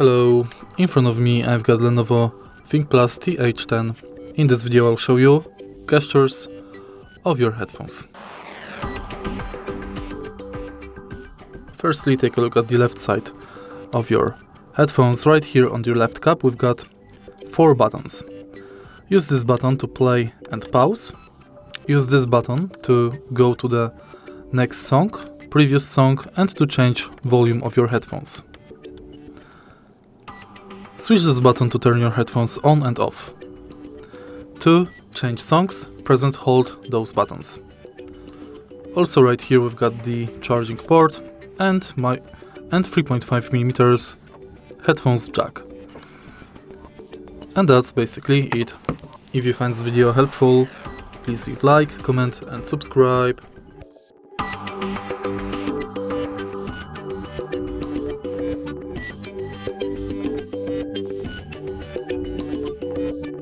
Hello, in front of me I've got Lenovo Thinkplus TH10. In this video I'll show you gestures of your headphones. Firstly, take a look at the left side of your headphones. Right here on your left cap we've got 4 buttons. Use this button to play and pause. Use this button to go to the next song, previous song, and to change volume of your headphones. Switch this button to turn your headphones on and off. To change songs, press and hold those buttons. Also right here we've got the charging port and 3.5mm headphones jack. And that's basically it. If you find this video helpful, please leave like, comment and subscribe.